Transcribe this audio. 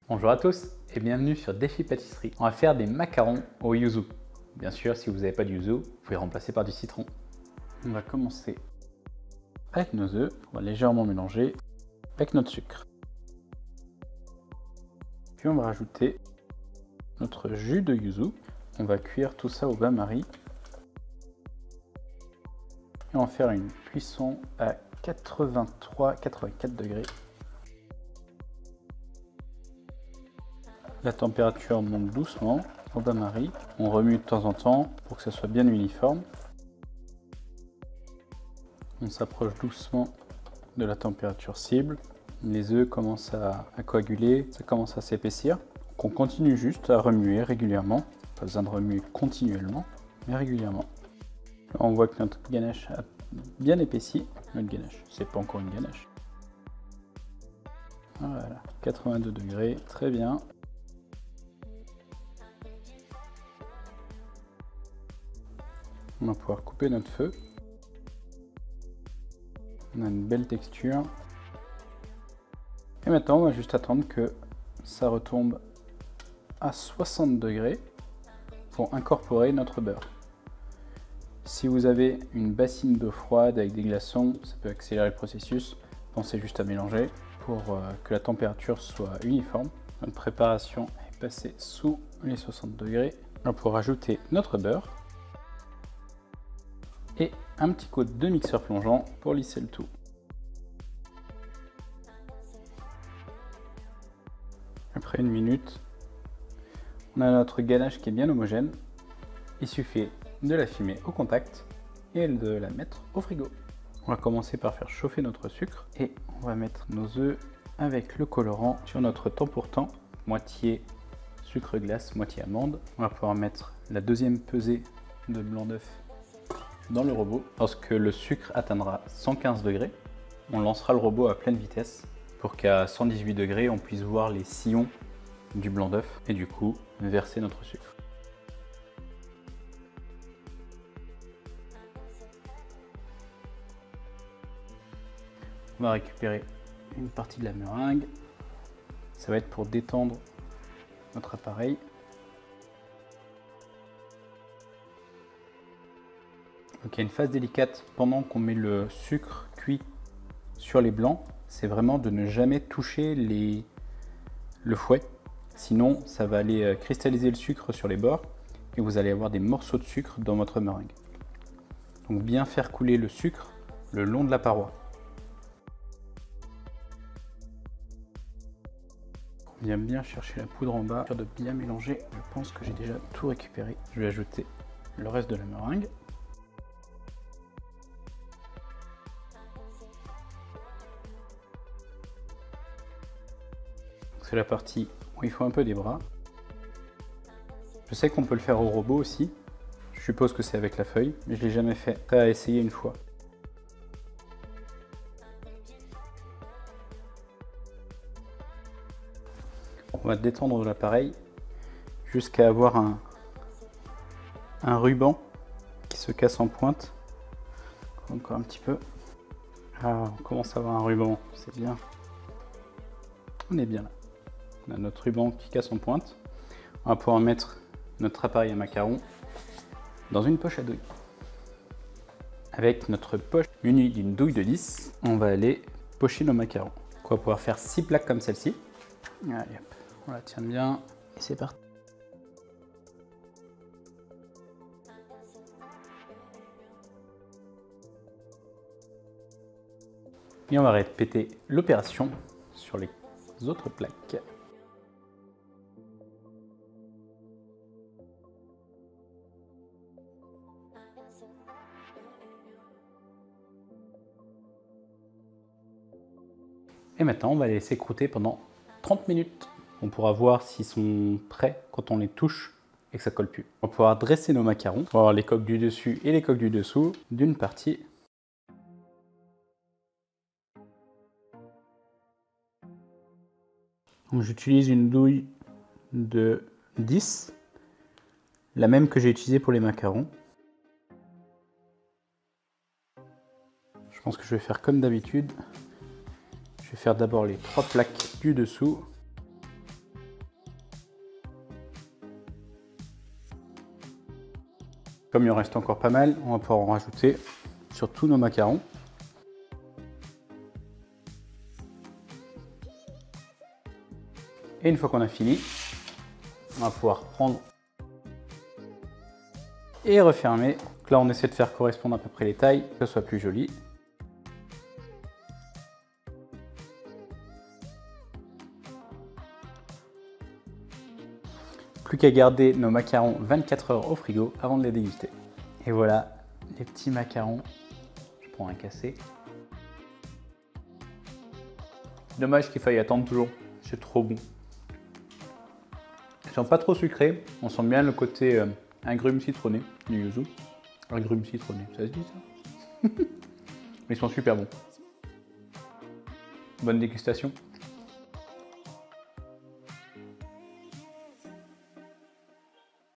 Bonjour à tous et bienvenue sur Défi Pâtisserie. On va faire des macarons au yuzu. Bien sûr, si vous n'avez pas de yuzu, vous pouvez remplacer par du citron. On va commencer avec nos œufs. On va légèrement mélanger avec notre sucre. Puis on va rajouter notre jus de yuzu. On va cuire tout ça au bain-marie. Et on va faire une cuisson à 83-84 degrés. La température monte doucement au bain-marie. On remue de temps en temps pour que ça soit bien uniforme. On s'approche doucement de la température cible. Les œufs commencent à coaguler, ça commence à s'épaissir. On continue juste à remuer régulièrement. Pas besoin de remuer continuellement, mais régulièrement. Là, on voit que notre ganache a bien épaissi. Notre ganache, c'est pas encore une ganache. Voilà, 82 degrés, très bien. On va pouvoir couper notre feu. On a une belle texture. Et maintenant, on va juste attendre que ça retombe à 60 degrés pour incorporer notre beurre. Si vous avez une bassine d'eau froide avec des glaçons, ça peut accélérer le processus. Pensez juste à mélanger pour que la température soit uniforme. Notre préparation est passée sous les 60 degrés. On va pouvoir ajouter notre beurre et un petit coup de mixeur plongeant pour lisser le tout. Après une minute, on a notre ganache qui est bien homogène. Il suffit de la filmer au contact et de la mettre au frigo. On va commencer par faire chauffer notre sucre et on va mettre nos œufs avec le colorant sur notre temps pour temps, moitié sucre glace, moitié amande. On va pouvoir mettre la deuxième pesée de blanc d'œuf dans le robot. Lorsque le sucre atteindra 115 degrés, on lancera le robot à pleine vitesse pour qu'à 118 degrés, on puisse voir les sillons du blanc d'œuf et du coup verser notre sucre. On va récupérer une partie de la meringue. Ça va être pour détendre notre appareil. Donc il y a une phase délicate pendant qu'on met le sucre cuit sur les blancs, c'est vraiment de ne jamais toucher le fouet. Sinon, ça va aller cristalliser le sucre sur les bords et vous allez avoir des morceaux de sucre dans votre meringue. Donc bien faire couler le sucre le long de la paroi. On vient bien chercher la poudre en bas, de bien mélanger. Je pense que j'ai déjà tout récupéré. Je vais ajouter le reste de la meringue. C'est la partie où il faut un peu des bras. Je sais qu'on peut le faire au robot aussi. Je suppose que c'est avec la feuille, mais je ne l'ai jamais fait. Prêt à essayer une fois. On va détendre l'appareil jusqu'à avoir un ruban qui se casse en pointe. Encore un petit peu. Ah, on commence à avoir un ruban, c'est bien. On est bien là. On a notre ruban qui casse en pointe. On va pouvoir mettre notre appareil à macarons dans une poche à douille. Avec notre poche munie d'une douille de 10, on va aller pocher nos macarons. On va pouvoir faire 6 plaques comme celle-ci. Allez hop, on la tient bien et c'est parti. Et on va répéter l'opération sur les autres plaques. Et maintenant, on va les laisser croûter pendant 30 minutes. On pourra voir s'ils sont prêts quand on les touche et que ça colle plus. On va pouvoir dresser nos macarons pour avoir les coques du dessus et les coques du dessous d'une partie. J'utilise une douille de 10, la même que j'ai utilisée pour les macarons. Je pense que je vais faire comme d'habitude. Je vais faire d'abord les 3 plaques du dessous. Comme il en reste encore pas mal, on va pouvoir en rajouter sur tous nos macarons. Et une fois qu'on a fini, on va pouvoir prendre et refermer. Donc là, on essaie de faire correspondre à peu près les tailles, que ce soit plus joli. Plus qu'à garder nos macarons 24 heures au frigo avant de les déguster. Et voilà, les petits macarons. Je prends un cassé. Dommage qu'il faille attendre toujours, c'est trop bon. Ils sont pas trop sucrés, on sent bien le côté agrumes citronné du yuzu. Agrumes citronné, ça se dit ça? Mais ils sont super bons. Bonne dégustation.